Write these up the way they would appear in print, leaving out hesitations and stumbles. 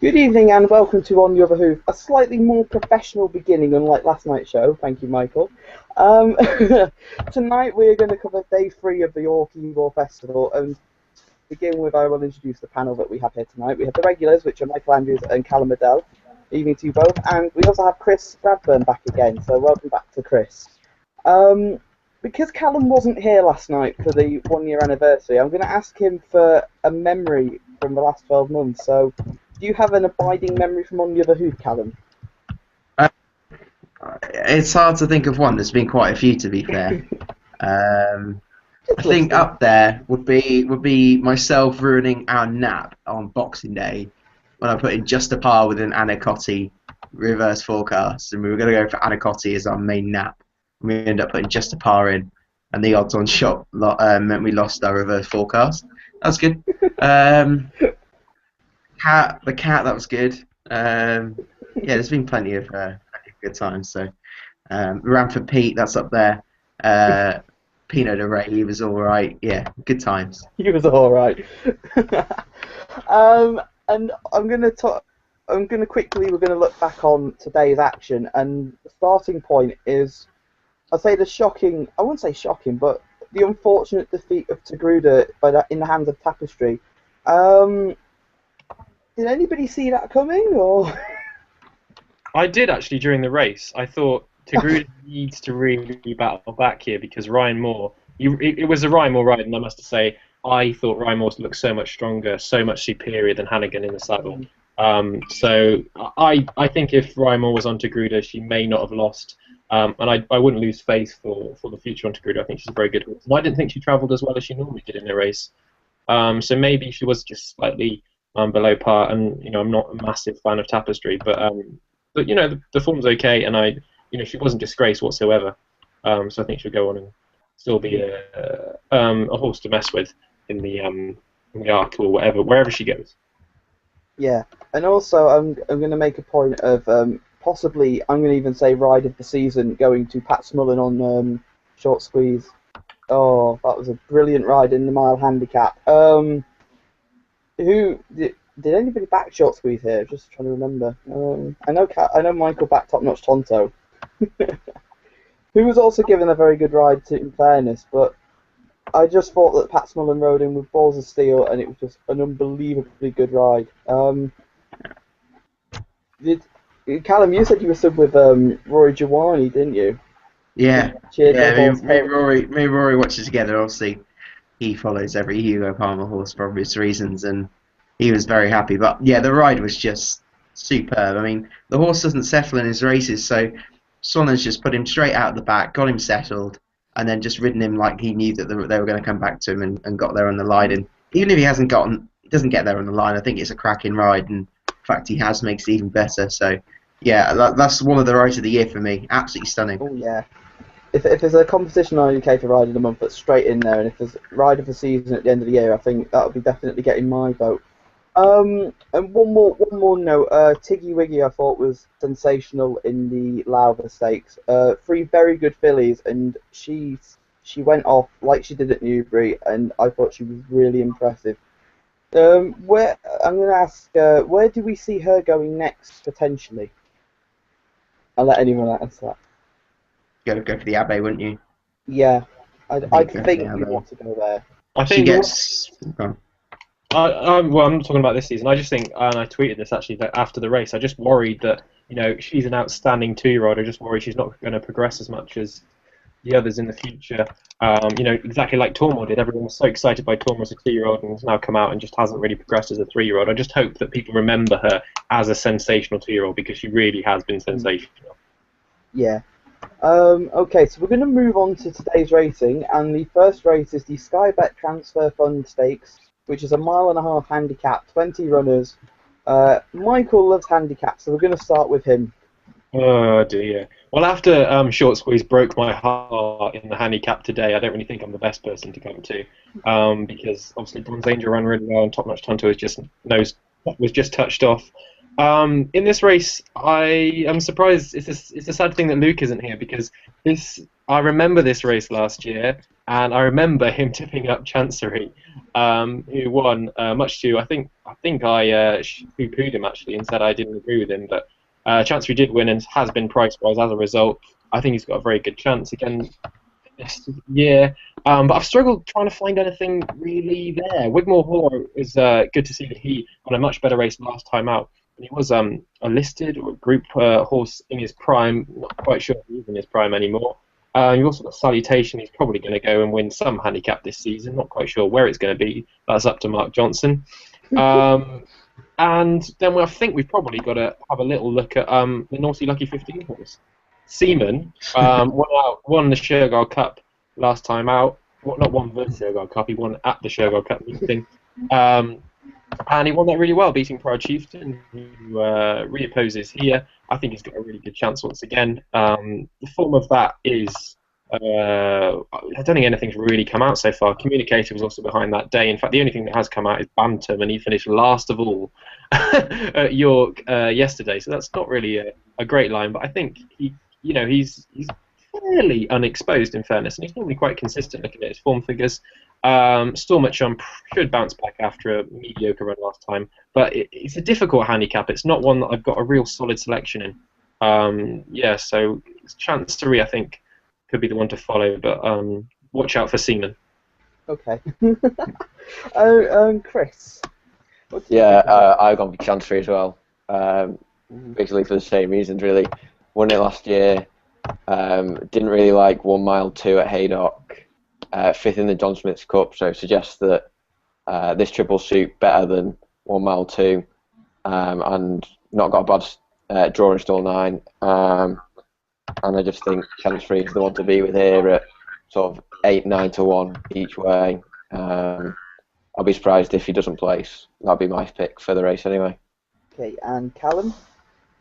Good evening and welcome to On the Other Hoof, a slightly more professional beginning unlike last night's show. Thank you, Michael. Um, Tonight we're going to cover day 3 of the Ebor Festival, and to begin with I will introduce the panel that we have here tonight. We have the regulars, which are Michael Andrews and Callum Adele. Evening to you both, and we also have Chris Bradburn back again, so welcome back to Chris. Because Callum wasn't here last night for the 1-year anniversary, I'm going to ask him for a memory from the last 12 months. So, do you have an abiding memory from On the Other Hoof, Callum? It's hard to think of one. There's been quite a few, to be fair. I think up there would be myself ruining our nap on Boxing Day when I put in just a par with an Anacotti reverse forecast, and we were going to go for Anacotti as our main nap. And we ended up putting just a par in, and the odds on shot meant we lost our reverse forecast. That was good. The cat, that was good. Yeah, there's been plenty of good times. So ran for Pete, that's up there. Pinot de Rey, he was all right. Yeah, good times. He was all right. And we're gonna look back on today's action, and the starting point is, I'd say I wouldn't say shocking, but the unfortunate defeat of Tagruda in the hands of Tapestry. Did anybody see that coming, or? I did actually during the race. I thought Tagruda needs to really battle back here because Ryan Moore. It was a Ryan Moore ride, and I must say I thought Ryan Moore looked so much stronger, so much superior than Hannigan in the saddle. So I think if Ryan Moore was on Tagruda, she may not have lost. And I wouldn't lose faith for the future on Tagruda. I think she's a very good horse. And I didn't think she travelled as well as she normally did in the race. So maybe she was just slightly below par. And I'm not a massive fan of Tapestry, but the form's okay, and she wasn't disgraced whatsoever. So I think she'll go on and still be a horse to mess with in the arc or wherever she goes. Yeah, and also I'm going to make a point of possibly, I'm going to even say ride of the season, going to Pat Smullen on Short Squeeze. Oh, that was a brilliant ride in the mile handicap. Who did anybody back Short Squeeze here? Just trying to remember. I know Michael backed Top Notch Tonto, who was also given a very good ride in fairness, but I just thought that Pat Smullen rode in with balls of steel, and it was just an unbelievably good ride. Callum, you said you were stood with Rory Jawani, didn't you? Yeah, me and Rory watched it together. Obviously, he follows every Hugo Palmer horse for obvious reasons, and he was very happy. But yeah, the ride was just superb. I mean, the horse doesn't settle in his races, so Swannon's just put him straight out the back, got him settled, and then just ridden him like he knew that they were going to come back to him, and got there on the line. And even if he doesn't get there on the line, I think it's a cracking ride, and the fact he has makes it even better. So yeah, that's one of the rides of the year for me. Absolutely stunning. Oh yeah. If there's a competition on UK for Ride of the Month, that's straight in there, and if there's Ride of the Season at the end of the year, I think that would be definitely getting my vote. And one more note, Tiggy Wiggy I thought was sensational in the Lowther Stakes. 3 very good fillies, and she went off like she did at Newbury, and I thought she was really impressive. I'm going to ask, where do we see her going next potentially? I'll let anyone answer that. Go for the Abbey, wouldn't you? Yeah, I think we want to go there. I think well, I'm not talking about this season. I just think, and I tweeted this actually, that after the race, I just worried that she's an outstanding 2-year-old. I just worry she's not going to progress as much as the others in the future. Exactly like Tormore did. Everyone was so excited by Tormore as a 2-year-old, and has now come out and just hasn't really progressed as a 3-year-old. I just hope that people remember her as a sensational 2-year-old, because she really has been sensational. Yeah. Okay, so we're going to move on to today's racing, and the first race is the Sky Bet Transfer Fund Stakes, which is a 1.5 mile handicap, 20 runners. Michael loves handicaps, so we're going to start with him. Oh dear. Well, after Short Squeeze broke my heart in the handicap today, I don't really think I'm the best person to come to, because obviously Bronze Angel ran really well, and Top Notch Tonto was just touched off. In this race, I am surprised. It's a sad thing that Luke isn't here, because I remember this race last year. And I remember him tipping up Chancery, who won, much to I think I poo-pooed him actually and said I didn't agree with him, but Chancery did win and has been price-wise as a result. I think he's got a very good chance again this year. But I've struggled trying to find anything really there. Wigmore Hall is good to see that he won a much better race last time out. He was a listed or a group horse in his prime. Not quite sure if he's in his prime anymore. You've also got Salutation. He's probably going to go and win some handicap this season. Not quite sure where it's going to be. That's up to Mark Johnson. And then I think we've probably got to have a little look at the Naughty Lucky 15 horse. Seaman won the Shergold Cup last time out. Well, not won the Shergold Cup. He won at the Shergold Cup meeting. And he won that really well, beating Pride Chieftain, who reopposes here. I think he's got a really good chance once again. The form of that is, I don't think anything's really come out so far. Communicator was also behind that day. In fact, the only thing that has come out is Bantam, and he finished last of all at York yesterday. So that's not really a great line, but I think he's fairly unexposed in fairness, and he's normally quite consistent looking at his form figures. Storm at Chum should bounce back after a mediocre run last time, but it's a difficult handicap. It's not one that I've got a real solid selection in. So Chancery, I think, could be the one to follow, but watch out for Seaman. Okay. Chris? I've gone for Chancery as well. Basically for the same reasons, really. Won it last year. Didn't really like 1 mile 2 at Haydock. 5th in the John Smith's Cup, so suggests that this triple suit better than 1 mile 2, and not got a bad draw in stall 9. And I just think Chancery is the one to be with here at sort of 8-9 to 1 each way. I'll be surprised if he doesn't place. That'll be my pick for the race anyway. Okay, and Callum?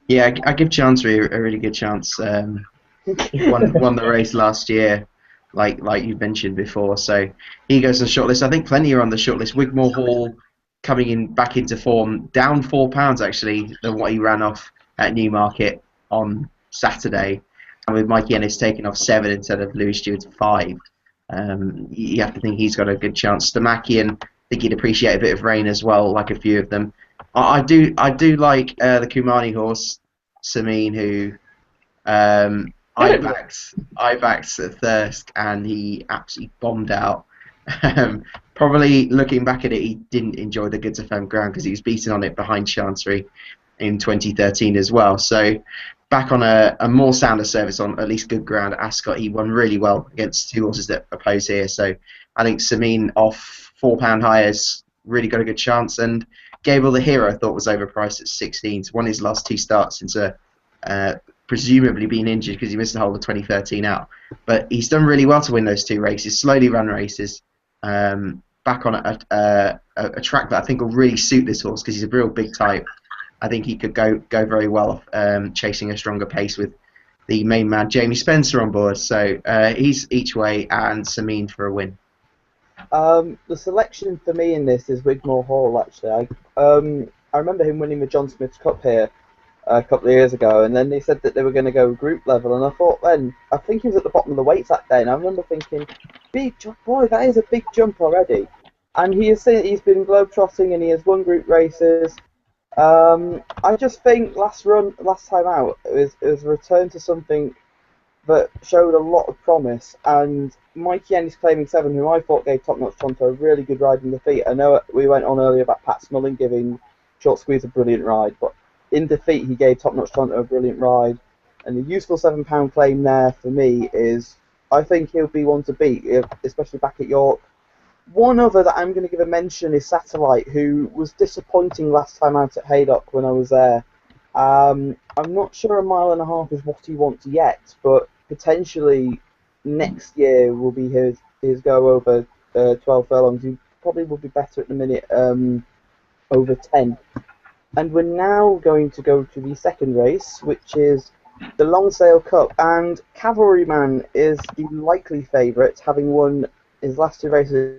Yeah, I give Chancery a really good chance. He won the race last year, like you mentioned before, so he goes on the shortlist. I think plenty are on the shortlist. Wigmore Hall coming back into form, down £4 actually than what he ran off at Newmarket on Saturday, and with Mikey Ennis taking off 7 instead of Louis Stewart's 5. You have to think he's got a good chance. Stamakian, I think he'd appreciate a bit of rain as well, like a few of them. I do like the Kumani horse, Samin, who I backed at Thirsk, and he absolutely bombed out. Probably looking back at it, he didn't enjoy the Goods FM ground because he was beaten on it behind Chancery in 2013 as well. So back on a more sounder service on at least good ground at Ascot, he won really well against 2 horses that oppose here. So I think Samin off £4 hires really got a good chance. And Gable the Hero I thought was overpriced at 16. Won his last 2 starts since presumably been injured because he missed the whole of 2013 out. But he's done really well to win those 2 races, slowly run races, back on a track that I think will really suit this horse because he's a real big type. I think he could go very well chasing a stronger pace with the main man, Jamie Spencer, on board. So he's each way and Samin for a win. The selection for me in this is Wigmore Hall, actually. I remember him winning the John Smith's Cup here a couple of years ago, and then they said that they were going to go group level, and I thought then, I think he was at the bottom of the weights that day, and I remember thinking, big jump, boy, that is a big jump already. And he's been globetrotting and he has won group races. I just think last time out, it was a return to something that showed a lot of promise, and Mikey Ennis claiming 7, who I thought gave Top Notch Tonto a really good ride in defeat. I know we went on earlier about Pat Smullen giving Short Squeeze a brilliant ride, but in defeat he gave Top Notch Tonto a brilliant ride, and the useful £7 claim there for me is, I think he'll be one to beat, especially back at York. One other that I'm going to give a mention is Satellite, who was disappointing last time out at Haydock when I was there. I'm not sure 1.5 miles is what he wants yet, but potentially next year will be his go over 12 furlongs. He probably will be better at the minute over 10. And we're now going to go to the second race, which is the Longsail Cup, and Cavalryman is the likely favourite, having won his last 2 races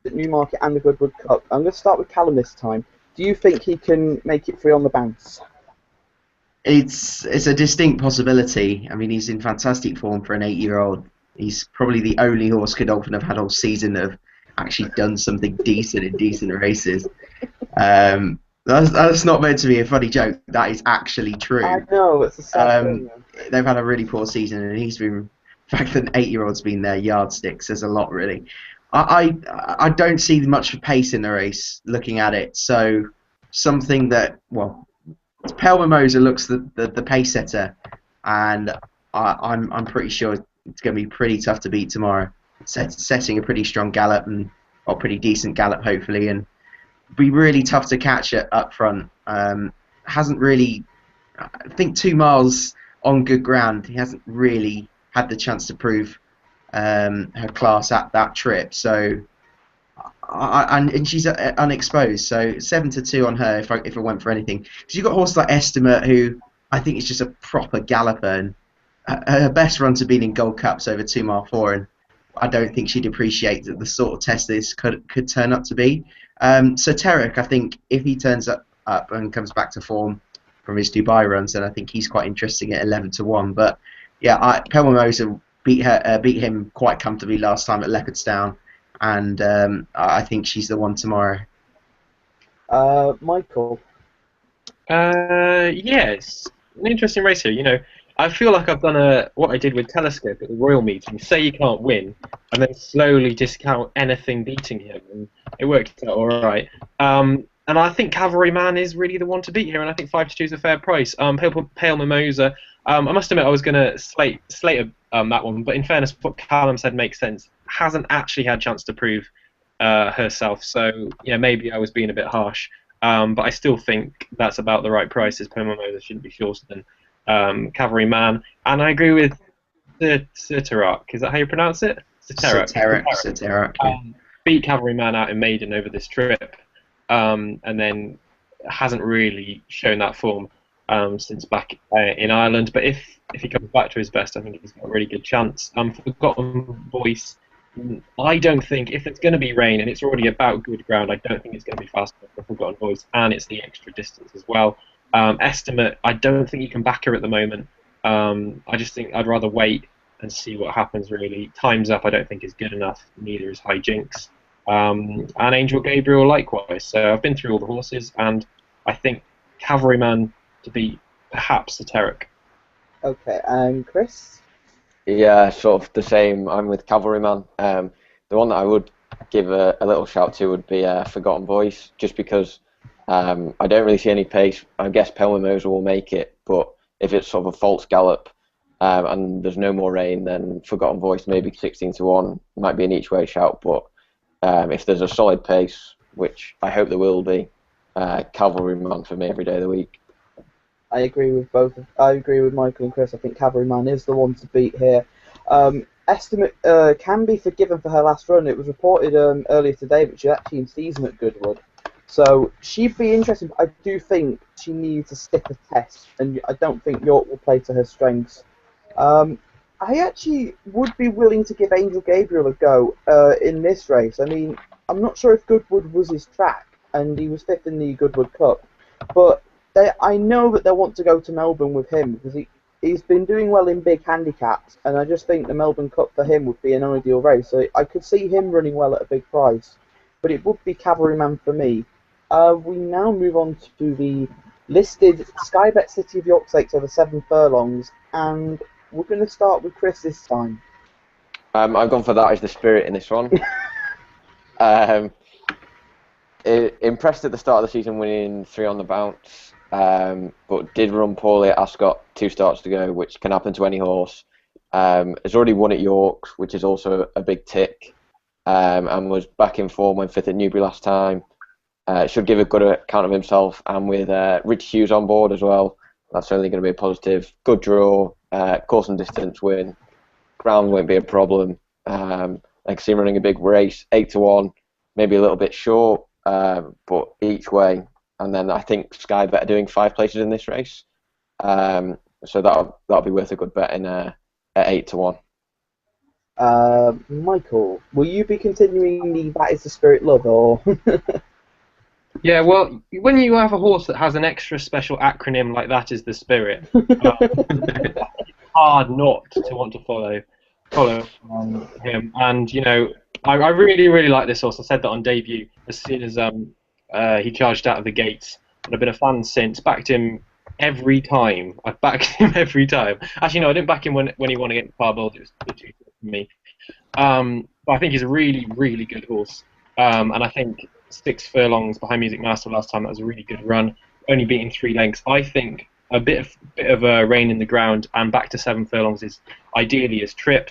at Newmarket and the Goodwood Cup. I'm going to start with Callum this time. Do you think he can make it free on the bounce? It's a distinct possibility. I mean, he's in fantastic form for an 8-year-old. He's probably the only horse Godolphin have had all season that have actually done something decent in decent races. That's not meant to be a funny joke. That is actually true. I know, it's a sad thing. They've had a really poor season, and he's been. The fact that an 8-year-old's been their yardstick says a lot, really. I don't see much for pace in the race. Looking at it, so something that Pale Mimosa looks the pace setter, and I'm pretty sure it's going to be pretty tough to beat tomorrow. Setting a pretty strong gallop or pretty decent gallop, hopefully, and be really tough to catch it up front. Hasn't really, I think, 2 miles on good ground. He hasn't really had the chance to prove her class at that trip. So, and she's unexposed. So 7-2 on her if I went for anything. Because you've got horses like Estimate, who I think is just a proper galloper, and her best runs have been in Gold Cups over 2 mile 4, and I don't think she'd appreciate the sort of test this could turn up to be. So Terek, I think if he turns up and comes back to form from his Dubai runs, then I think he's quite interesting at 11-1. But yeah, Pale Mimosa beat him quite comfortably last time at Leopardstown, and I think she's the one tomorrow. Michael. Yes, an interesting race here. You know, I feel like I've done what I did with Telescope at the Royal Meeting. Say you can't win, and then slowly discount anything beating him, and it worked out all right. And I think Cavalryman is really the one to beat here, and I think 5-2 is a fair price. Pale Mimosa. I must admit I was going to slate that one, but in fairness, what Callum said makes sense. Hasn't actually had a chance to prove herself, so maybe I was being a bit harsh. But I still think that's about the right price. As Pale Mimosa shouldn't be shorter than Cavalryman, and I agree with Citerak. Is that how you pronounce it? Citerak. Beat Cavalryman out in Maiden over this trip, and then hasn't really shown that form since back in Ireland. But if he comes back to his best, I think he's got a really good chance. Forgotten Voice. I don't think, if it's going to be rain and it's already about good ground, I don't think it's going to be fast enough for Forgotten Voice, and it's the extra distance as well. Estimate, I don't think you can back her at the moment. I just think I'd rather wait and see what happens, really. Time's Up, I don't think is good enough. Neither is High Jinx. And Angel Gabriel likewise. So I've been through all the horses, and I think Cavalryman to beat perhaps the Terek. Okay, and Chris? Yeah, sort of the same. I'm with Cavalryman. The one that I would give a little shout to would be Forgotten Voice, just because I don't really see any pace. I guess Pale Mimosa will make it, but if it's sort of a false gallop and there's no more rain, then Forgotten Voice maybe 16-1 might be an each way shout. But if there's a solid pace, which I hope there will be, Cavalryman for me every day of the week. I agree with both. I agree with Michael and Chris. I think Cavalryman is the one to beat here. Estimate can be forgiven for her last run. It was reported earlier today that she's actually in season at Goodwood. So she'd be interesting, but I do think she needs a stiffer test, and I don't think York will play to her strengths. I actually would be willing to give Angel Gabriel a go in this race. I mean, I'm not sure if Goodwood was his track, and he was 5th in the Goodwood Cup, but I know that they'll want to go to Melbourne with him, because he's been doing well in big handicaps, and I just think the Melbourne Cup for him would be an ideal race. So I could see him running well at a big price, but it would be Cavalryman for me. We now move on to the listed Sky Bet City of York Stakes over 7 furlongs, and we're going to start with Chris this time. I've gone for That Is the Spirit in this one. Impressed at the start of the season, winning 3 on the bounce, but did run poorly at Ascot, 2 starts to go, which can happen to any horse. Has already won at York, which is also a big tick, and was back in form when 5th at Newbury last time. Should give a good account of himself, and with Rich Hughes on board as well, that's certainly going to be a positive. Good draw, course and distance win, ground won't be a problem. I can see him running a big race, 8-1, maybe a little bit short, but each way. And then I think Sky Bet are doing 5 places in this race, so that'll be worth a good bet in at 8-1. Michael, will you be continuing the That Is the Spirit love, or? Yeah, well, when you have a horse that has an extra special acronym like That Is the Spirit, it's hard not to want to follow. follow him, and I really like this horse. I said that on debut as soon as he charged out of the gates, and I've been a fan since. Backed him every time. I've backed him every time. Actually, no, I didn't back him when he won against Parbold. It was too good for me. But I think he's a really good horse, and I think 6 furlongs behind Music Master last time, that was a really good run. Only beating 3 lengths. I think a bit of a rain in the ground and back to 7 furlongs is ideally his trip.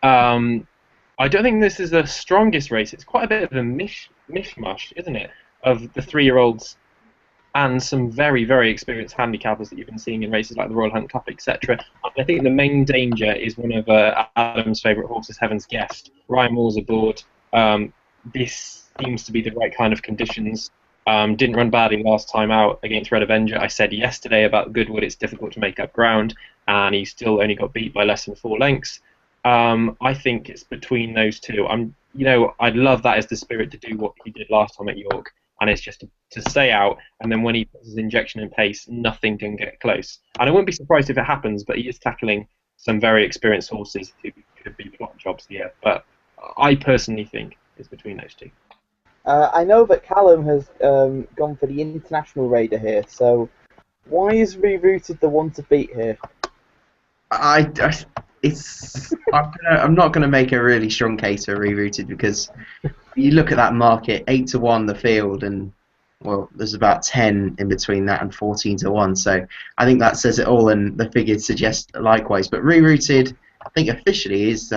I don't think this is the strongest race. It's quite a bit of a mishmash, isn't it, of the 3-year-olds and some very experienced handicappers that you've been seeing in races like the Royal Hunt Cup, etc. I think the main danger is one of Adam's favourite horses, Heaven's Guest. Ryan Moore's aboard. This seems to be the right kind of conditions. Didn't run badly last time out against Red Avenger. I said yesterday about Goodwood, it's difficult to make up ground, and he still only got beat by less than 4 lengths. I think it's between those two. I'd love that as the spirit to do what he did last time at York, and it's just to stay out, and then when he puts his injection in pace, nothing can get close. And I wouldn't be surprised if it happens, but he is tackling some very experienced horses who could be plot jobs here. But I personally think it's between those two. I know that Callum has gone for the international raider here, so why is Rerouted the one to beat here? I'm not going to make a really strong case for Rerouted, because you look at that market, 8-1 the field, and well, there's about 10 in between that and 14-1. So I think that says it all, and the figures suggest likewise. But Rerouted, I think officially is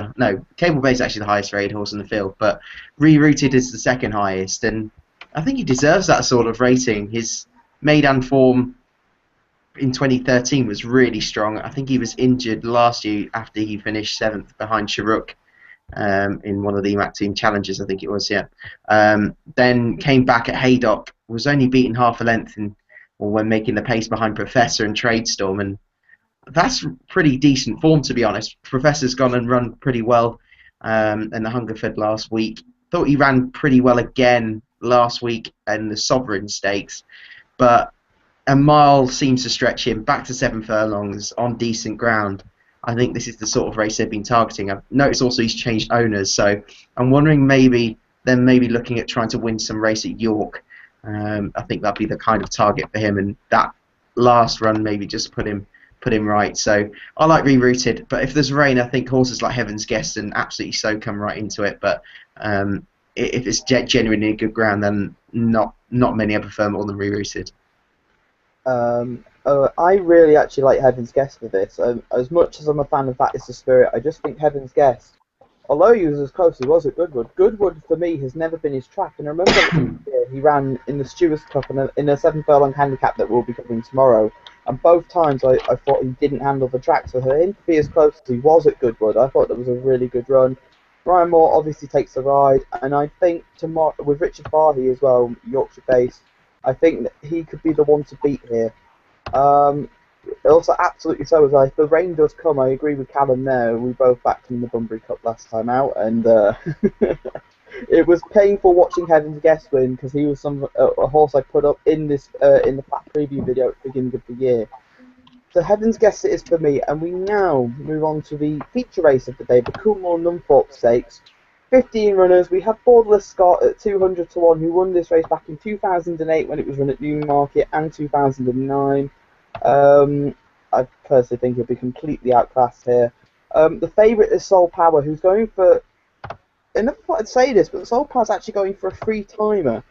Cable Bay is actually the highest rated horse in the field, but Rerouted is the second highest, and I think he deserves that sort of rating. His maiden form in 2013 was really strong. I think he was injured last year after he finished 7th behind Sharuk in one of the EMAC team challenges, I think it was, yeah. Then came back at Haydock, was only beaten half a length when making the pace behind Professor and Tradestorm, and that's pretty decent form, to be honest. Professor's gone and run pretty well in the Hungerford last week. Thought he ran pretty well again last week in the Sovereign Stakes, but a mile seems to stretch him. Back to 7 furlongs on decent ground. I think this is the sort of race they've been targeting. I've noticed also he's changed owners, so I'm wondering maybe looking at trying to win some race at York. I think that'd be the kind of target for him, and that last run maybe just put him right. So I like Rerouted, but if there's rain, I think horses like Heaven's Guest and Absolutely So come right into it. But if it's genuinely good ground, then not many I prefer more than Rerouted. I really actually like Heaven's Guest for this. As much as I'm a fan of That Is the Spirit, I just think Heaven's Guest, although he was as close as he was at Goodwood, Goodwood for me has never been his track. And I remember last year he ran in the Stewards Cup in a 7 furlong handicap that we'll be covering tomorrow. And both times I thought he didn't handle the track. So for him to be as close as he was at Goodwood, I thought that was a really good run. Ryan Moore obviously takes the ride, and I think tomorrow with Richard Fahey as well, Yorkshire based, I think that he could be the one to beat here. Also, Absolutely So as if the rain does come, I agree with Callum there. We both backed him in the Bunbury Cup last time out, and it was painful watching Heaven's Guest win, because he was a horse I put up in this in the flat preview video at the beginning of the year. So Heaven's Guest it is for me, and we now move on to the feature race of the day, the Coolmore Nunthorpe Stakes. 15 runners. We have Borderless Scott at 200-1, who won this race back in 2008 when it was run at Newmarket, and 2009. I personally think he'll be completely outclassed here. The favourite is Soul Power, who's going for... I never thought I'd say this, but Soul Power's actually going for a free-timer.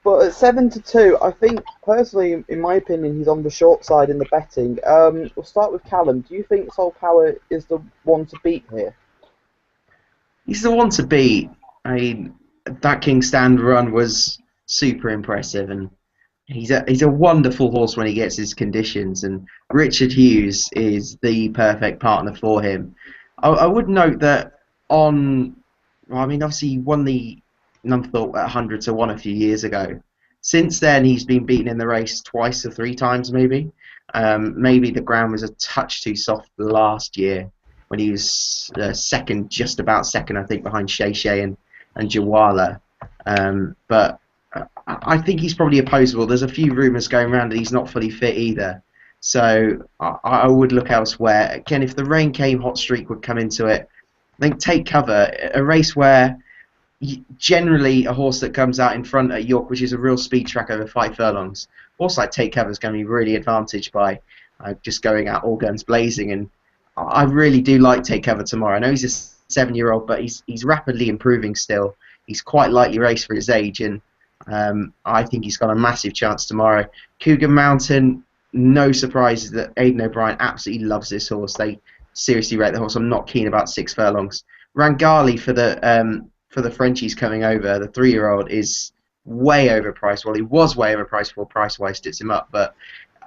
But at 7-2, I think, personally, in my opinion, he's on the short side in the betting. We'll start with Callum. Do you think Soul Power is the one to beat here? He's the one to beat. I mean, that King Stand run was super impressive, and he's a wonderful horse when he gets his conditions, and Richard Hughes is the perfect partner for him. I would note that obviously he won the Nunthorpe at 100-1 a few years ago. Since then, he's been beaten in the race twice or 3 times, maybe. Maybe the ground was a touch too soft last year when he was second, just about second, I think, behind Shay Shay and Jawala. But I think he's probably opposable. There's a few rumours going around that he's not fully fit either. So I would look elsewhere. Again, if the rain came, Hot Streak would come into it. I think Take Cover, a race where generally a horse that comes out in front at York, which is a real speed track over 5 furlongs, a horse like Take Cover is going to be really advantaged by just going out all guns blazing. And I really do like Take Cover tomorrow. I know he's a 7-year-old, but he's rapidly improving still. He's quite lightly raced for his age, and I think he's got a massive chance tomorrow. Cougar Mountain, no surprises that Aidan O'Brien absolutely loves this horse. They seriously rate the horse. I'm not keen about 6 furlongs. Rangali for the Frenchies coming over, the 3-year-old, is way overpriced. Well, he was way overpriced before Price stitched him up, but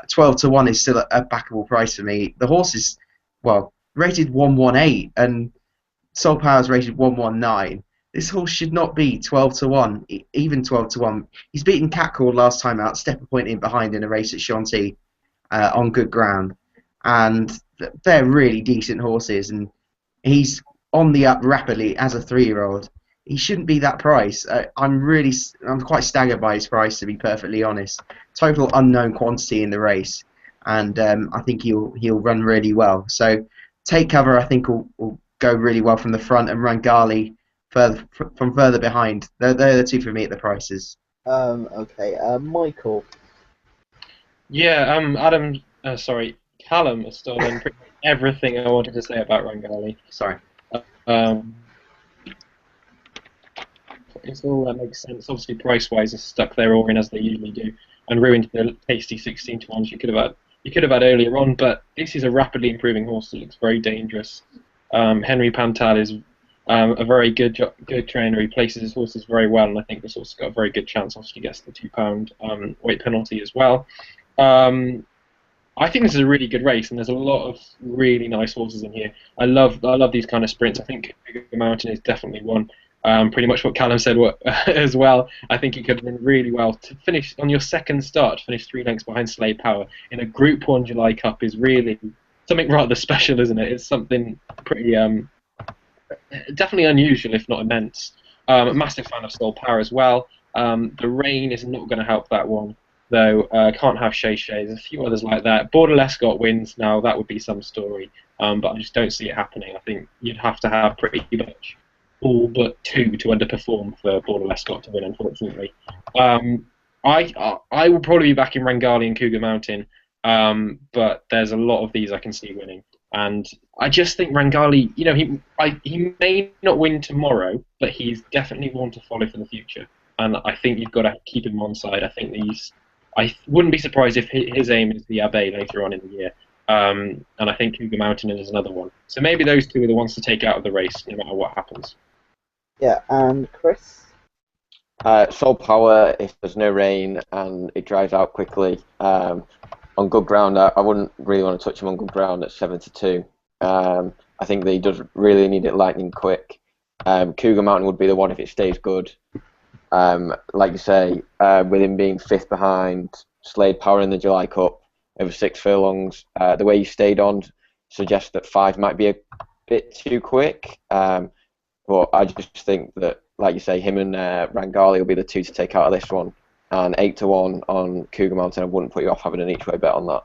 12 to 1 is still a backable price for me. The horse is, well, rated 118, and Soul Power's rated 119. This horse should not be 12 to 1, even 12 to 1. He's beaten Catcall last time out, step a point in behind in a race at Chantilly on good ground. And they're really decent horses, and he's on the up rapidly as a 3-year-old. He shouldn't be that price. I'm quite staggered by his price, to be perfectly honest. Total unknown quantity in the race, and I think he'll run really well. So Take Cover, I think, will go really well from the front, and Rangali from further behind. They're the two for me at the prices. Okay. Michael. Yeah, Callum has stolen pretty much everything I wanted to say about Rangali. Sorry. It's all that makes sense. Obviously, price-wise, is stuck there all in as they usually do, and ruined the tasty 16 to 1s you could have had earlier on. But this is a rapidly improving horse that looks very dangerous. Henry Pantal is a very good trainer. He places his horses very well, and I think this horse has got a very good chance. Obviously, gets the £2 weight penalty as well. I think this is a really good race, and there's a lot of really nice horses in here. I love these kind of sprints. I think Cougar Mountain is definitely one. Pretty much what Callum said as well. I think it could have been really well to finish on your second start, finish 3 lengths behind Slade Power in a Group 1 July Cup is really something rather special, isn't it? It's something pretty definitely unusual, if not immense. Massive fan of Soul Power as well. The rain is not going to help that one, though. Can't have Shay Shay. There's a few others like that. Border Lescott wins now. That would be some story, but I just don't see it happening. I think you'd have to have pretty much all but 2 to underperform for Border Lescott to win, unfortunately. I will probably be back in Rangali and Cougar Mountain, but there's a lot of these I can see winning. And I just think Rangali, he may not win tomorrow, but he's definitely one to follow for the future. And I think you've got to keep him on side. I wouldn't be surprised if his aim is the Abbey later on in the year. And I think Cougar Mountain is another one. So maybe those 2 are the ones to take out of the race, no matter what happens. Yeah, and Chris? Soul Power, if there's no rain and it dries out quickly, on good ground, I wouldn't really want to touch him on good ground at 7 to 2. I think that he does really need it lightning quick. Cougar Mountain would be the one if it stays good. Like you say, with him being 5th behind Slade Power in the July Cup over 6 furlongs, the way he stayed on suggests that 5 might be a bit too quick. But I just think that, like you say, him and Rangali will be the 2 to take out of this one. And 8 to 1 on Cougar Mountain, I wouldn't put you off having an each way bet on that.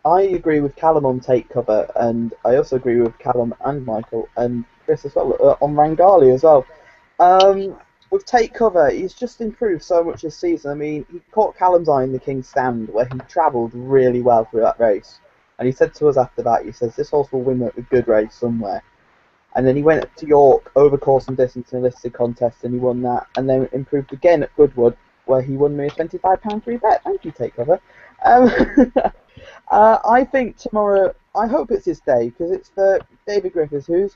I agree with Callum on Take Cover, and I also agree with Callum and Michael and Chris as well on Rangali as well. With Take Cover, he's just improved so much this season. I mean, he caught Callum's eye in the King's Stand, where he travelled really well through that race. And he said to us after that, he says, this horse will win a good race somewhere. And then he went to York over course and distance in a listed contest, and he won that. And then improved again at Goodwood, where he won me a £25 free bet. Thank you, Take Cover. I think tomorrow, I hope it's his day, because it's for David Griffiths, who's,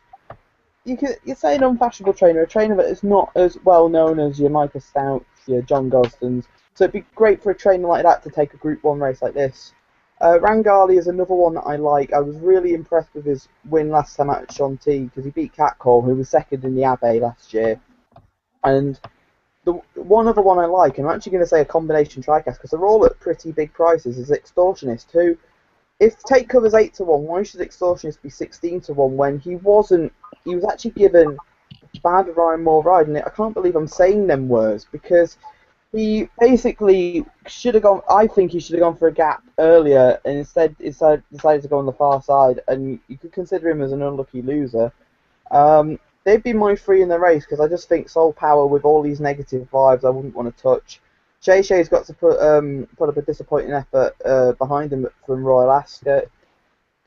you're saying an unfashionable trainer, a trainer that is not as well known as your Michael Stouts, your John Gosdens. So it'd be great for a trainer like that to take a Group 1 race like this. Rangali is another one that I like. I was really impressed with his win last time out at Chantilly because he beat Catcall, who was second in the Abbey last year. And the one other one I like, and I'm actually going to say a combination tricast because they're all at pretty big prices, is Extortionist, who, if Take Cover's 8 to 1, why should Extortionist be 16 to 1 when he wasn't? He was actually given bad Ryan Moore ride, and I can't believe I'm saying them words because He basically should have gone. I think he should have gone for a gap earlier, and instead decided to go on the far side. And you could consider him as an unlucky loser. They'd be my three in the race because I just think Soul Power with all these negative vibes I wouldn't want to touch. Shay Shay's got to put up a disappointing effort behind him from Royal Ascot.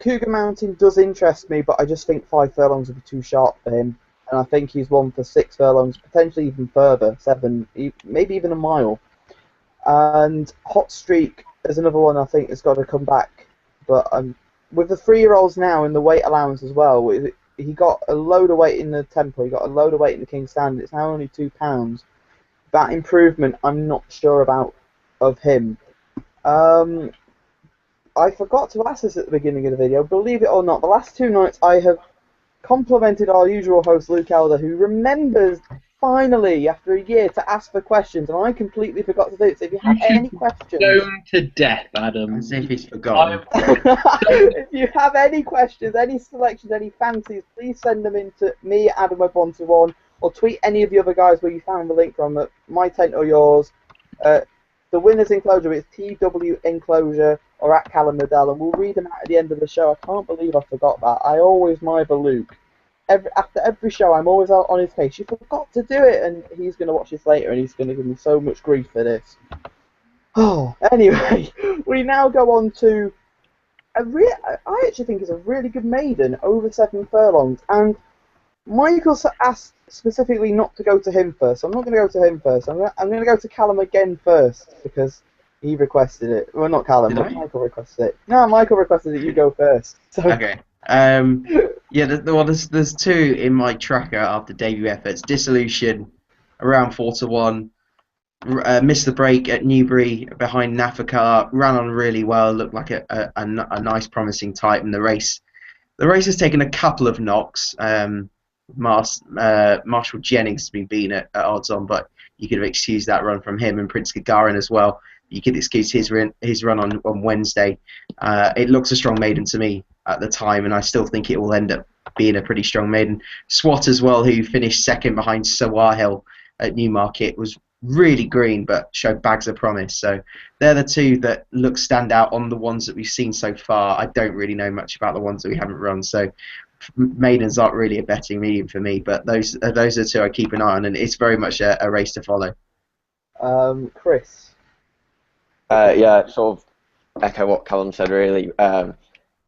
Cougar Mountain does interest me, but I just think 5 furlongs would be too sharp for him. And I think he's one for 6 furlongs, potentially even further, 7, maybe even a mile. And Hot Streak is another one I think has got to come back. But with the 3-year-olds now and the weight allowance as well, he got a load of weight in the Temple, he got a load of weight in the King's Stand, it's now only £2. That improvement I'm not sure about of him. I forgot to ask this at the beginning of the video. Believe it or not, the last 2 nights I have complimented our usual host Luke Elder, who remembers finally after a year to ask for questions, and I completely forgot to do it. So if you have any questions, Stoned to death, Adam. As if he's forgotten. if you have any questions, any selections, any fancies, please send them in to me, AdamWeb121, or tweet any of the other guys where you found the link from, my tent or yours. The winner's enclosure is TW Enclosure or at Callum Liddell, and we'll read them out at the end of the show. I can't believe I forgot that. I always mither Luke. After every show, I'm always out on his case. You forgot to do it, and he's going to watch this later, and he's going to give me so much grief for this. Oh, anyway, we now go on to I actually think it's a really good maiden, over 7 furlongs, and Michael asked specifically not to go to him first, so I'm not going to go to him first. I'm going to go to Callum again first, because he requested it. Well, not Callum, but Michael requested it. No, Michael requested that you go first. So. Okay. Yeah, there's 2 in my tracker after debut efforts. Dissolution, around 4-1. Missed the break at Newbury behind Nafakar. Ran on really well. Looked like a nice, promising type in the race. The race has taken a couple of knocks. Marshall Jennings has been beaten at odds on, but you could have excused that run from him, and Prince Gagarin as well. You could excuse his run on Wednesday. It looks a strong maiden to me at the time, and I still think it will end up being a pretty strong maiden. Swat as well, who finished second behind Sawahil at Newmarket, was really green but showed bags of promise. So they're the 2 that stand out on the ones that we've seen so far. I don't really know much about the ones that we haven't run, so maidens aren't really a betting medium for me, but those are 2 I keep an eye on, and it's very much a race to follow. Chris? Yeah, sort of echo what Callum said, really.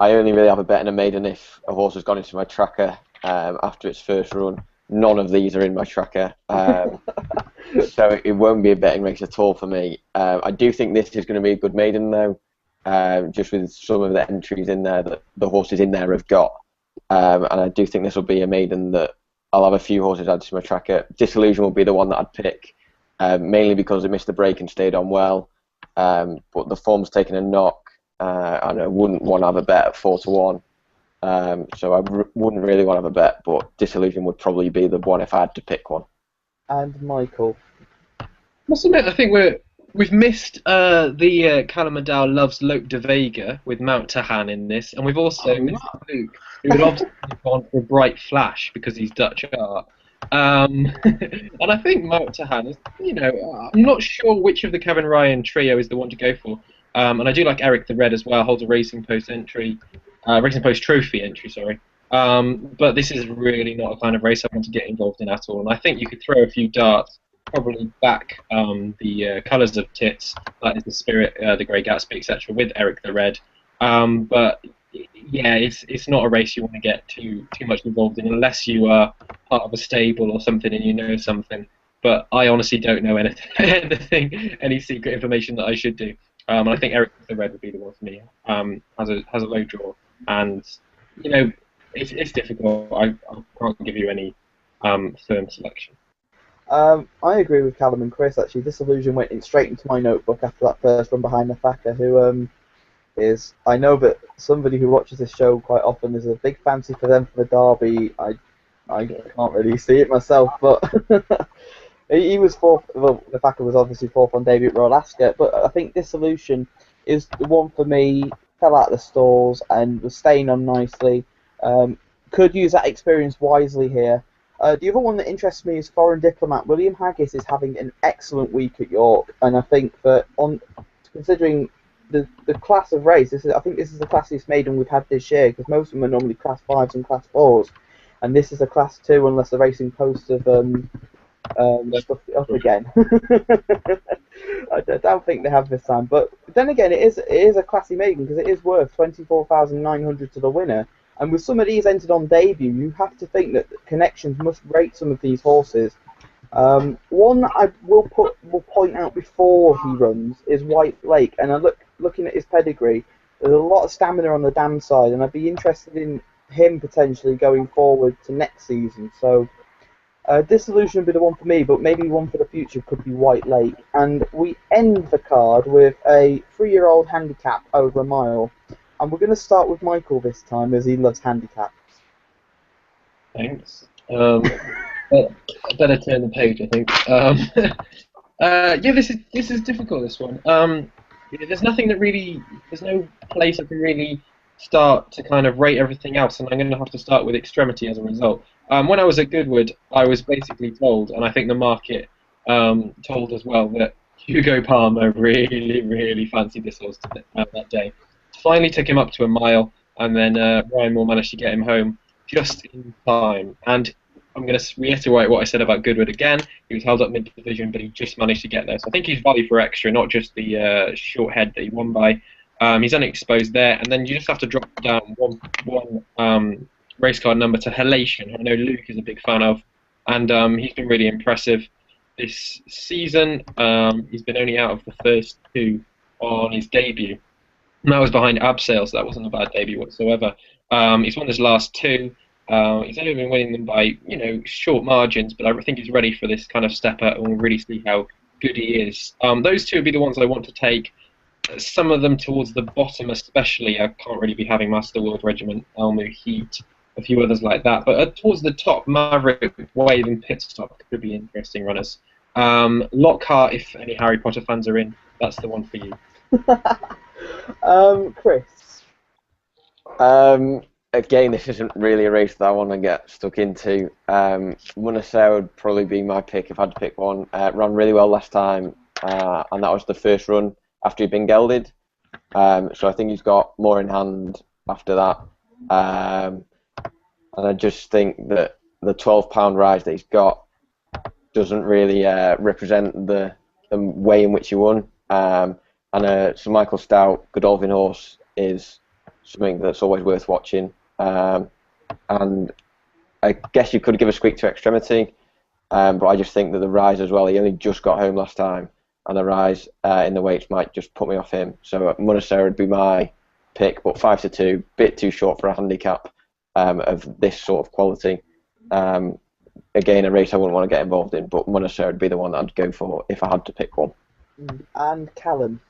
I only really have a bet in a maiden if a horse has gone into my tracker after its first run. None of these are in my tracker, so it won't be a betting race at all for me. I do think this is going to be a good maiden, though, just with some of the entries in there that the horses in there have got. And I do think this will be a maiden that I'll have a few horses added to my tracker. Disillusion will be the one that I'd pick, mainly because it missed the break and stayed on well. But the form's taken a knock, and I wouldn't want to have a bet at 4-1. So I wouldn't really want to have a bet, but Disillusion would probably be the one if I had to pick one. And Michael? Must admit, I think we've missed the Callum Liddell loves Lope de Vega with Mount Tahan in this, and we've also missed Luke, who would obviously have gone for Bright Flash because he's Dutch art. And I think Mount Tahan is, I'm not sure which of the Kevin Ryan trio is the one to go for. And I do like Eric the Red as well, holds a Racing Post trophy entry, sorry. But this is really not a kind of race I want to get involved in at all. And I think you could throw a few darts, probably back the colours of Tits, that is the Spirit, the Grey Gatsby, etc., with Eric the Red. But yeah, it's not a race you want to get too much involved in unless you are part of a stable or something and you know something. But I honestly don't know anything, any secret information that I should do. And I think Eric the Red would be the one for me. Has a low draw, and it's difficult. I can't give you any firm selection. I agree with Callum and Chris, actually. Disillusion went straight into my notebook after that first run behind Nafaka, who is, I know that somebody who watches this show quite often is a big fancy for them for the Derby. I can't really see it myself, but he was fourth. Well, Nafaka was obviously fourth on debut at Royal Ascot, but I think Disillusion is the one for me. Fell out of the stalls and was staying on nicely. Could use that experience wisely here. The other one that interests me is Foreign Diplomat. William Haggis is having an excellent week at York, and I think that considering the class of race, I think this is the classiest maiden we've had this year, because most of them are normally class 5s and class 4s, and this is a class 2 unless the Racing Post have stuffed it up again. I don't think they have this time, but then again, it is a classy maiden because it is worth 24,900 to the winner. And with some of these entered on debut, you have to think that connections must rate some of these horses. One I will point out before he runs is White Lake, and looking at his pedigree, there's a lot of stamina on the dam side, and I'd be interested in him potentially going forward to next season. So Disillusion would be the one for me, but maybe one for the future could be White Lake. And we end the card with a 3-year-old handicap over a mile. And we're going to start with Michael this time, as he loves handicaps. Thanks. I better turn the page, I think. Yeah, this is difficult. This one. There's nothing that really. There's no place I can really start to kind of rate everything else, and I'm going to have to start with Extremity as a result. When I was at Goodwood, I was basically told, and I think the market told as well, that Hugo Palmer really, really fancied this horse that day. Finally took him up to a mile, and then Ryan Moore managed to get him home just in time. And I'm going to reiterate what I said about Goodwood again. He was held up mid-division, but he just managed to get there. So I think he's value for extra, not just the short head that he won by. He's unexposed there, and then you just have to drop down one race card number to Halation, who I know Luke is a big fan of, and he's been really impressive this season. He's been only out of the first 2 on his debut. And that was behind Abseil, so that wasn't a bad debut whatsoever. He's won his last 2. He's only been winning them by, short margins, but I think he's ready for this kind of step up, and we'll really see how good he is. Those 2 would be the ones I want to take. Some of them towards the bottom especially, I can't really be having Master World Regiment, Elmo Heat, a few others like that. But towards the top, Maverick, Wave and Pit Stop could be interesting runners. Lockhart, if any Harry Potter fans are in, that's the one for you. Chris. Again, this isn't really a race that I want to get stuck into. Munasser would probably be my pick if I had to pick one. Ran really well last time, and that was the first run after he'd been gelded. So I think he's got more in hand after that. And I just think that the £12 rise that he's got doesn't really represent the way in which he won. And Sir Michael Stout, Godolphin horse, is something that's always worth watching. And I guess you could give a squeak to Extremity, but I just think that the rise as well, he only just got home last time, and the rise in the weights might just put me off him. So Munasser would be my pick, but 5-2, bit too short for a handicap of this sort of quality. Again, a race I wouldn't want to get involved in, but Munasser would be the one that I'd go for if I had to pick one. And Callum.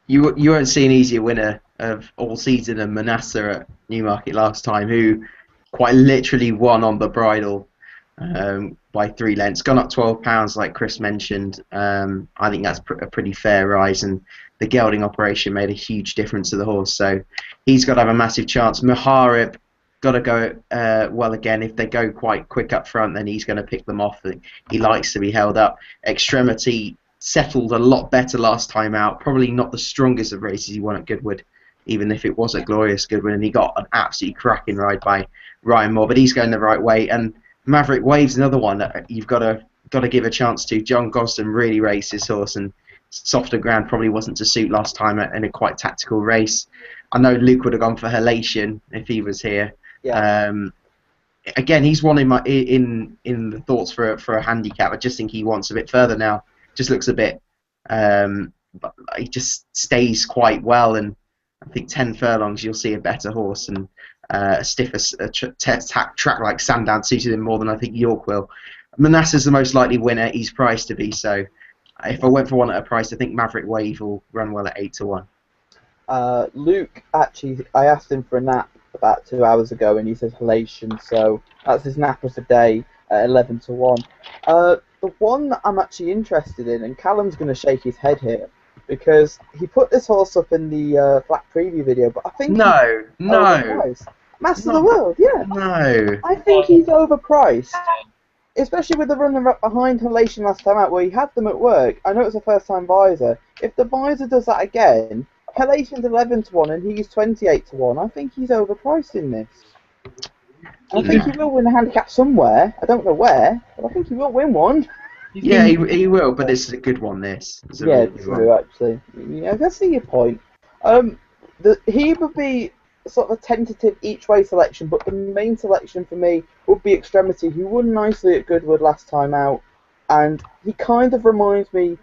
You won't see an easier winner of all season than Manasseh at Newmarket last time, who quite literally won on the bridle by 3 lengths. Gone up £12, like Chris mentioned. I think that's a pretty fair rise, and the gelding operation made a huge difference to the horse, so he's got to have a massive chance. Muharib got to go well again. If they go quite quick up front, then he's going to pick them off. He likes to be held up. Extremity settled a lot better last time out. Probably not the strongest of races he won at Goodwood, even if it was a glorious Goodwood, and he got an absolutely cracking ride by Ryan Moore. But he's going the right way, and Maverick Wave's another one that you've got to give a chance to. John Gosden really raced his horse, and softer ground probably wasn't to suit last time in a quite tactical race. I know Luke would have gone for Halation if he was here. Yeah. Again, he's one in the thoughts for a handicap. I just think he wants a bit further now. Just looks a bit, but he just stays quite well, and I think 10 furlongs you'll see a better horse, and a stiffer track like Sandown suited him more than I think York will. Manasseh's the most likely winner. He's priced to be, so if I went for one at a price, I think Maverick Wave will run well at 8-1. Luke, actually, I asked him for a nap about 2 hours ago, and he says Halation, so that's his nap of the day at 11-1. The one that I'm actually interested in, and Callum's going to shake his head here, because he put this horse up in the Black Preview video, but I think no. Master of the World, yeah. No. I think he's overpriced. especially with the runner-up behind Halation last time out, where he had them at work. I know it's a first-time visor. If the visor does that again, Halation's 11 to 1 and he's 28 to 1. I think he's overpriced in this. I think he will win a handicap somewhere. I don't know where, but I think he will win one. Yeah, he will, but it's a good one. This. It's a Yeah, really good true. one. Actually, yeah, I can see your point. He would be sort of a tentative each-way selection, but the main selection for me would be Extremity, who won nicely at Goodwood last time out, and he kind of reminds me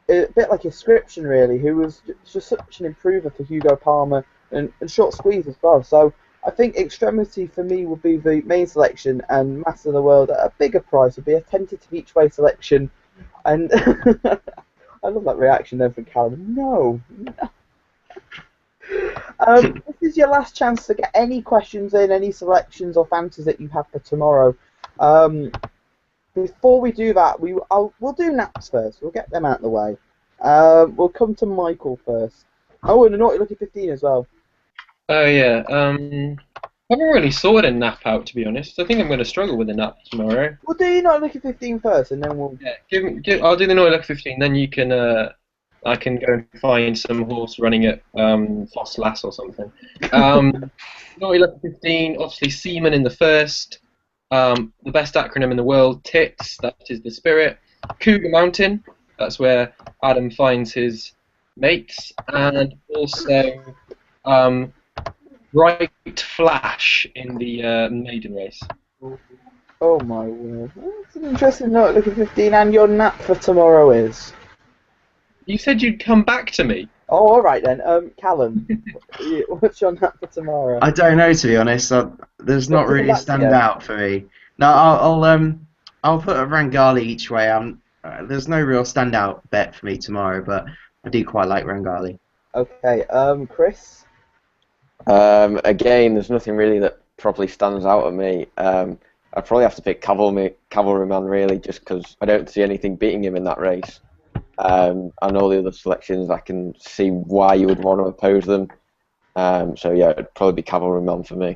a bit like Inscription, really, who was just such an improver for Hugo Palmer and Short Squeeze as well. So I think Extremity for me would be the main selection, and Master of the World at a bigger price would be a tentative each-way selection. And I love that reaction then from Callum. No. This is your last chance to get any questions in, any selections or fancies that you have for tomorrow. Before we do that, we'll do naps first. We'll get them out of the way. We'll come to Michael first. Oh, and a Naughty Lucky 15 as well. Oh yeah. I haven't really sorted a nap out, to be honest. I think I'm going to struggle with a nap tomorrow. We'll do your Naughty Lucky 15 first, and then we'll. Yeah, I'll do the Naughty Lucky 15. Then you can. I can go and find some horse running at Foss Lass or something. Naughty Lucky 15. Obviously, Seaman in the first. The best acronym in the world. TITS. That is the spirit. Cougar Mountain. That's where Adam finds his mates, and also. Bright Flash in the maiden race. Oh my word. That's an interesting Naughty Lucky 15, and your nap for tomorrow is? You said you'd come back to me. Oh, alright then. Callum, what's your nap for tomorrow? I don't know, to be honest. There's not really a standout for me. No, I'll put a Rangali each way. There's no real standout bet for me tomorrow, but I do quite like Rangali. Okay, Chris? Again, there's nothing really that properly stands out at me. I'd probably have to pick Cavalryman, really, just because I don't see anything beating him in that race. And all the other selections, I can see why you would want to oppose them. So yeah, it'd probably be Cavalryman for me.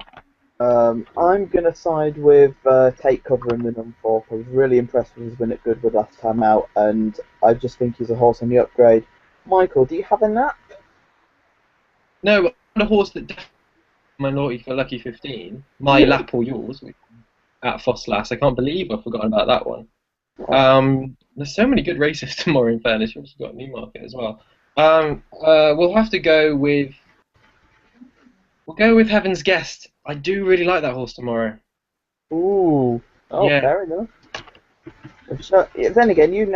I'm going to side with Take Cover in the number 4. I was really impressed with his win at Goodwood last time out, and I just think he's a horse on the upgrade. Michael, do you have a nap? No, a horse that my naughty for Lucky 15, my lap or yours, at Foss Lass. I can't believe I've forgotten about that one. There's so many good races tomorrow, in fairness. We've also got Newmarket as well. We'll have to go with... We'll go with Heaven's Guest. I do really like that horse tomorrow. Ooh. Oh, yeah. Fair enough. So, then again, you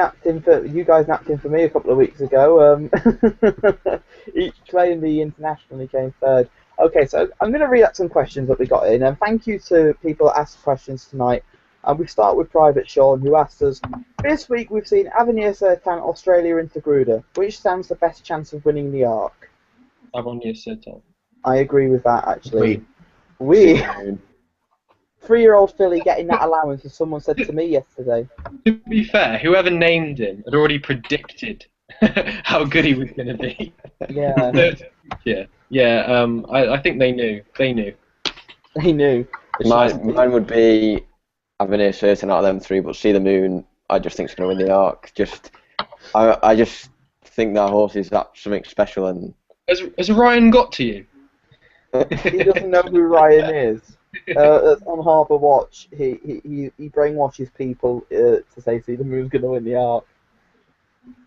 guys napped in for me a couple of weeks ago. Each playing the international, he came third. Okay, so I'm going to read out some questions that we got in, and thank you to people that asked questions tonight. And we start with Private Sean, who asked us, this week we've seen Avenir Sertan, Australia into Gruda. Which stands the best chance of winning the Arc? Avenir Sertan. I agree with that, actually. We 3-year-old filly getting that allowance, as someone said to me yesterday. To be fair, whoever named him had already predicted how good he was going to be. Yeah. I think they knew. They knew. Mine would be Avenir Certain out of them three, but See the Moon, I just think is going to win the Arc. I just think that horse is something special. And has Ryan got to you? He doesn't know who Ryan is. On Harbour Watch, he brainwashes people to say See the Moon's going to win the Arc.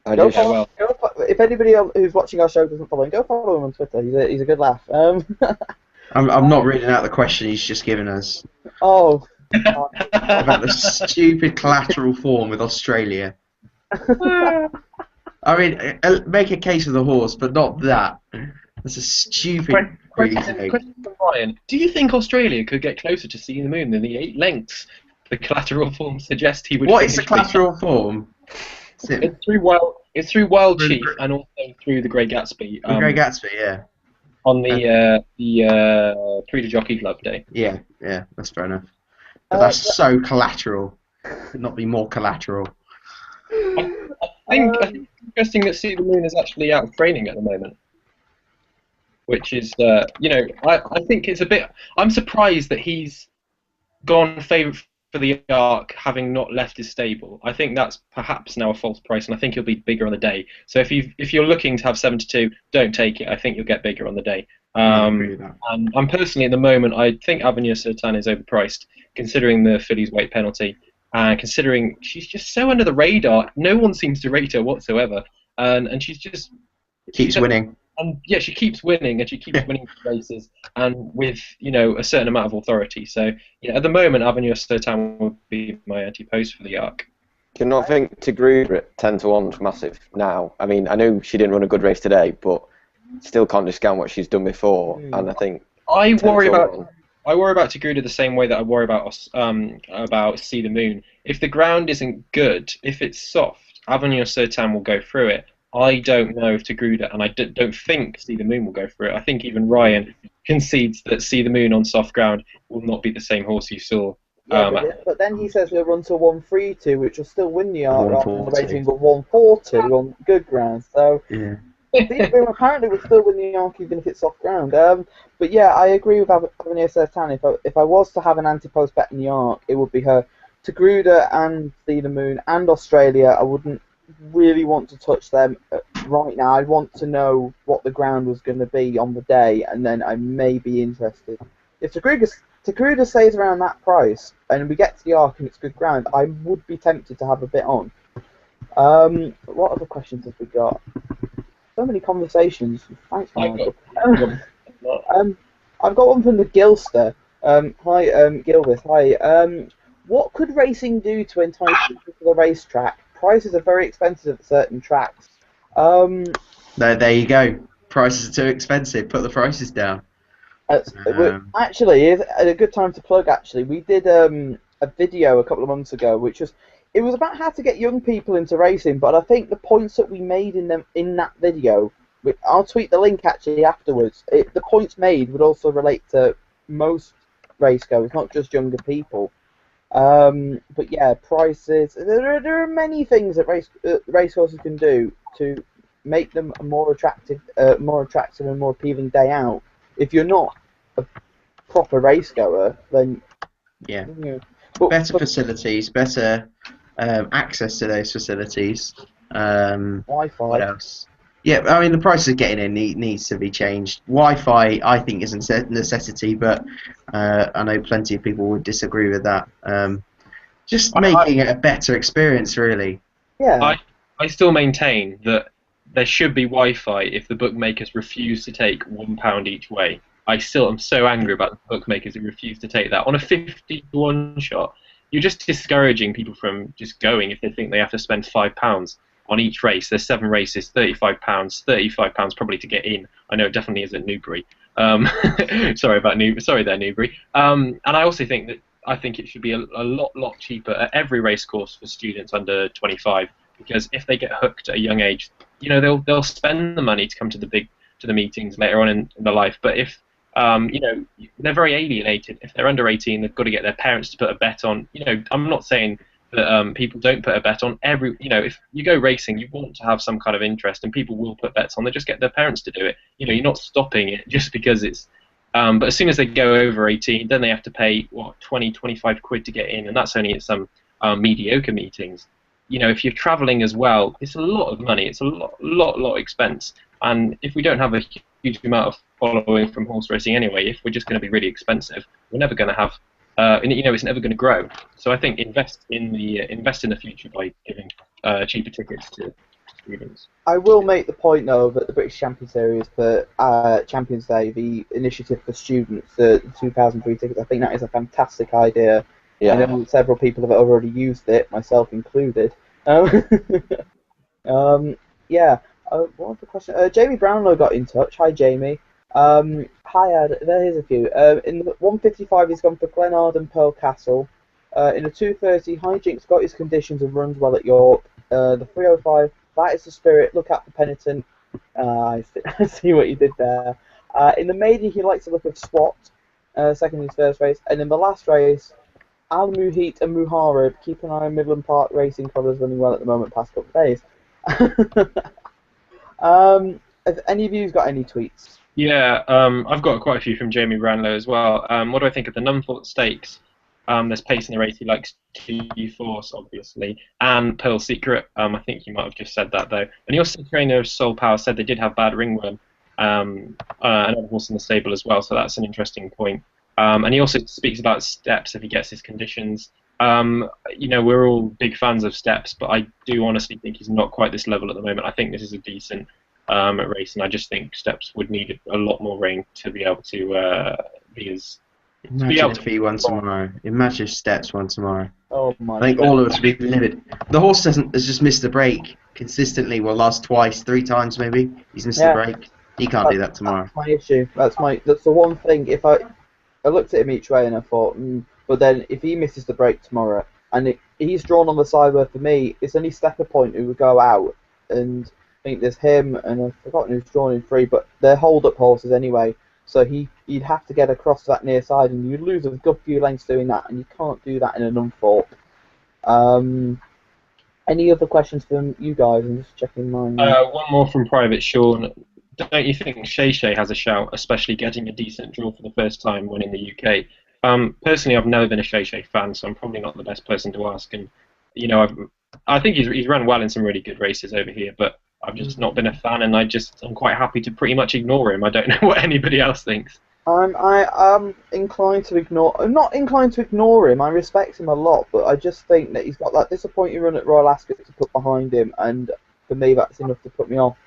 If anybody who's watching our show doesn't follow him, go follow him on Twitter. He's a good laugh. I'm not reading out the question he's just given us. Oh. About the stupid collateral form with Australia. I mean, make a case of the horse, but not that. That's a stupid reasoning. Question from Ryan. Do you think Australia could get closer to See the Moon than the 8 lengths the collateral form suggests he would? What is the collateral form? It's through Wild Chief and also through the Grey Gatsby. The Grey Gatsby, yeah. On the Prix de Jockey Club day. Yeah, that's fair enough. But that's so collateral. Could not be more collateral. I think it's interesting that See the Moon is actually out of training at the moment. Which is, I think it's a bit... I'm surprised that he's gone favourite for the Arc having not left his stable. I think that's perhaps now a false price, and I think he'll be bigger on the day. So if you're looking to have 7 to 2, don't take it. I think you'll get bigger on the day. I agree with that. And I'm personally at the moment, I think Avenir Sertan is overpriced, considering the Phillies' weight penalty, and considering she's just so under the radar. No one seems to rate her whatsoever, and she's just Keeps winning. And yeah, she keeps winning, and she keeps winning races, and with a certain amount of authority. So at the moment, Avenir Sertan would be my anti-post for the Arc. Do you not think Tagruda at 10 to 1 is massive now? I mean, I know she didn't run a good race today, but still can't discount what she's done before. And I think I worry about Tagruda the same way that I worry about See the Moon. If the ground isn't good, if it's soft, Avenir Sertan will go through it. I don't know if Tagruda, and I don't think See the Moon will go through it. I think even Ryan concedes that See the Moon on soft ground will not be the same horse you saw. But then he says he'll run to 132, which will still win the Arc rather than the 140. rating, but 142 on good ground. So Yeah. apparently we'll still win the Arc even if it's soft ground. But yeah, I agree with Avenir Sertan. If I was to have an anti-post bet in the Arc, it would be her. Tagruda and See the Moon and Australia, I wouldn't really want to touch them right now. I'd want to know what the ground was going to be on the day, and then I may be interested. If Tagruda stays around that price, and we get to the Arc and it's good ground, I would be tempted to have a bit on. What other questions have we got? So many conversations. Thanks, Michael. I've got one from the Gilster. Hi, Gilvis. Hi. What could racing do to entice people to the racetrack? Prices are very expensive at certain tracks. There you go. Prices are too expensive. Put the prices down. Actually, it's a good time to plug. Actually, we did a video a couple of months ago, which was about how to get young people into racing. But I think the points that we made in that video, I'll tweet the link actually afterwards. The points made would also relate to most racegoers, not just younger people. But yeah, prices. There are many things that racehorses can do to make them a more attractive and more appealing day out. If you're not a proper racegoer, then yeah, better facilities, better access to those facilities. Wi-Fi. What else? Yeah, I mean the price of getting in needs to be changed. Wi-Fi, I think, is a necessity, but I know plenty of people would disagree with that. Just making it a better experience, really. Yeah. I still maintain that there should be Wi-Fi if the bookmakers refuse to take £1 each way. I still am so angry about the bookmakers who refuse to take that. On a 50-to-1 shot, you're just discouraging people from just going if they think they have to spend £5 on each race. There's 7 races, £35, £35 probably to get in. I know it definitely is at Newbury. Sorry there, Newbury. And I also think that it should be a lot cheaper at every race course for students under 25, because if they get hooked at a young age, they'll spend the money to come to the meetings later on in their life. But if they're very alienated. If they're under 18, they've got to get their parents to put a bet on. I'm not saying that people don't put a bet on every. If you go racing, you want to have some kind of interest, and people will put bets on. They just get their parents to do it. You're not stopping it just because it's. But as soon as they go over 18, then they have to pay 20, 25 quid to get in, and that's only at some mediocre meetings. If you're travelling as well, it's a lot of money. It's a lot expense. And if we don't have a huge amount of following from horse racing anyway, if we're just going to be really expensive, we're never going to have. It's never going to grow. So I think invest in the future by giving cheaper tickets to students. I will make the point though that the British Champion Series for Champions Day, the initiative for students, the 2,000 free tickets, I think that is a fantastic idea. Yeah. I know several people have already used it, myself included. Yeah. What was the question? Jamie Brownlow got in touch. Hi, Jamie. Hi, Ad. There's a few. In the 155, he's gone for Glenard and Pearl Castle. In the 230, Hijinks got his conditions and runs well at York. The 305, that is the spirit. Look out for Penitent. I see what you did there. In the maiden, he likes the look of Swat. Second in his first race. And in the last race, Al Muhit and Muharib. Keep an eye on Midland Park Racing colours running well at the moment, past couple of days. Have any of you got any tweets? Yeah, I've got quite a few from Jamie Brownlow as well. What do I think of the Numfort Stakes? There's pace in the race. He likes G-Force, obviously, and Pearl Secret. I think you might have just said that, though. And he also, trainer of Soul Power, said they did have bad ringworm, another horse in the stable as well, so that's an interesting point. And he also speaks about Steps if he gets his conditions. We're all big fans of Steps, but I do honestly think he's not quite this level at the moment. I think this is a decent race, and I just think Steps would need a lot more rain to be able to be as... Imagine if he won tomorrow. Imagine if Steps won tomorrow. Oh my! I think all of us would be livid. The horse has just missed the break consistently. Well, last twice, 3 times maybe. He's missed the break. He can't do that tomorrow. That's my issue. That's the one thing. If I looked at him each way and I thought, but then if he misses the break tomorrow and he's drawn on the side where for me it's only Stepper Point who would go out, and I think there's him and I've forgotten who's drawn in 3, but they're hold-up horses anyway. So he'd have to get across that near side, and you'd lose a good few lengths doing that, and you can't do that in an unfought. Any other questions from you guys? I'm just checking mine. One more from Private Sean. Don't you think Shay Shay has a shout, especially getting a decent draw for the first time when in the UK? Personally, I've never been a Shay Shay fan, so I'm probably not the best person to ask. And I think he's run well in some really good races over here, but I've just not been a fan, and I'm quite happy to pretty much ignore him. I don't know what anybody else thinks. I'm inclined to ignore. I'm not inclined to ignore him. I respect him a lot, but I just think that he's got that disappointing run at Royal Ascot to put behind him, and for me, that's enough to put me off.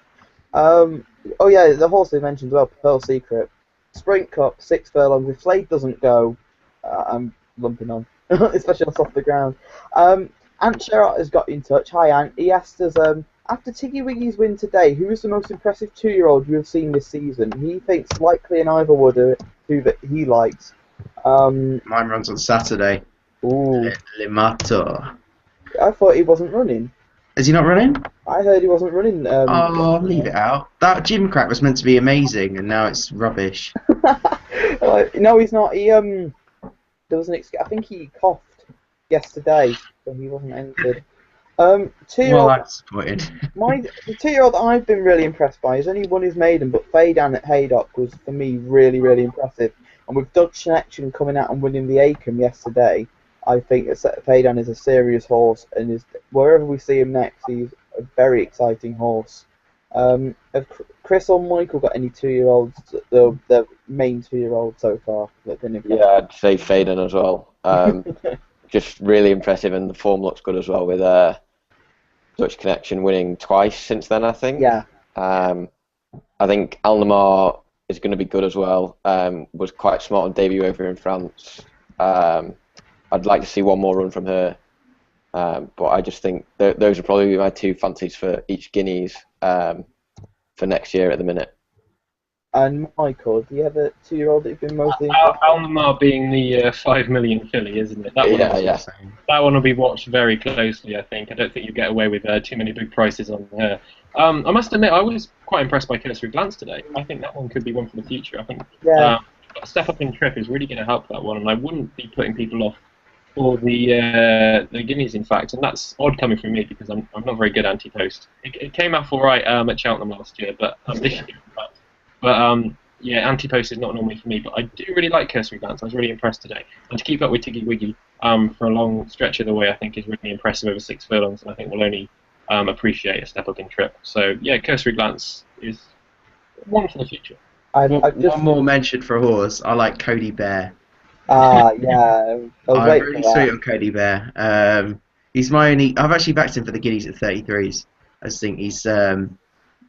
Oh yeah, the horse they mentioned as well, Pearl Secret, Sprint Cup, 6 furlongs. If Slade doesn't go, I'm lumping on, especially on off the ground. Ant Sherrod has got in touch. Hi Ant. He asked us, after Tiggy Wiggy's win today, who is the most impressive 2-year-old you have seen this season? He thinks likely an Ivorwood, who that he likes. Mine runs on Saturday. Ooh. Limato. I thought he wasn't running. Is he not running? I heard he wasn't running. Leave it out. That gym crack was meant to be amazing, and now it's rubbish. No, he's not. There was I think he coughed yesterday, so he wasn't entered. Two-year-old. Well, that's disappointed. The 2-year-old that I've been really impressed by has only won his maiden, but Fadan at Haydock was for me really, really impressive. And with Dutch Connection coming out and winning the Acom yesterday, I think that Fadan is a serious horse, and wherever we see him next, he's a very exciting horse. Have Chris or Michael got any 2-year-olds, the main 2-year-olds so far that been impressive? Yeah, I'd say Faden as well. Just really impressive, and the form looks good as well with Dutch Connection winning twice since then, I think. Yeah. I think Alnamar is going to be good as well. Was quite smart on debut over in France. I'd like to see one more run from her. But I just think those are probably my 2 fancies for each Guineas for next year at the minute. And Michael, do you have a 2-year-old that you've been mostly... Alnamar being the 5 million filly, isn't it? That one will be watched very closely, I think. I don't think you get away with too many big prices on her. I must admit, I was quite impressed by Cursory Glance today. I think that one could be one for the future. I think Step Up in Trip is really going to help that one, and I wouldn't be putting people off for the Guineas, in fact, and that's odd coming from me because I'm not very good anti-post. It came out all right at Cheltenham last year, but this year, in fact. But anti-post is not normally for me, but I do really like Cursory Glance. I was really impressed today, and to keep up with Tiggy Wiggy for a long stretch of the way, I think is really impressive over 6 furlongs, and I think we'll only appreciate a Step Up in Trip. So yeah, Cursory Glance is one for the future. One more mention for a horse. I like Cody Bear. Yeah. I'm really sweet on Cody Bear. He's my only. I've actually backed him for the Guineas at 33s. I just think he's.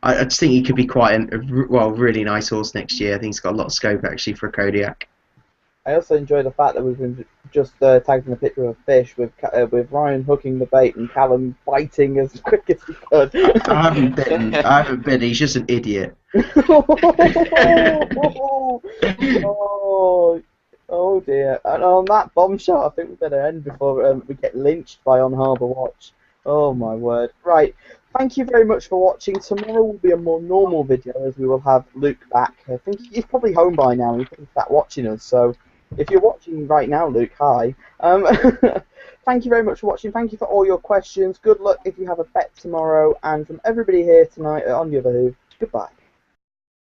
I just think he could be quite a really nice horse next year. I think he's got a lot of scope actually for a Kodiak. I also enjoy the fact that we've been just tagged in a picture of a fish with Ryan hooking the bait and Callum biting as quick as he could. I haven't bitten. He's just an idiot. Oh dear. And on that bombshell, I think we better end before we get lynched by On Harbour Watch. Oh my word. Right. Thank you very much for watching. Tomorrow will be a more normal video as we will have Luke back. I think he's probably home by now. He's probably back watching us. So if you're watching right now, Luke, hi. Thank you very much for watching. Thank you for all your questions. Good luck if you have a bet tomorrow. And from everybody here tonight on The Other Hoof, goodbye.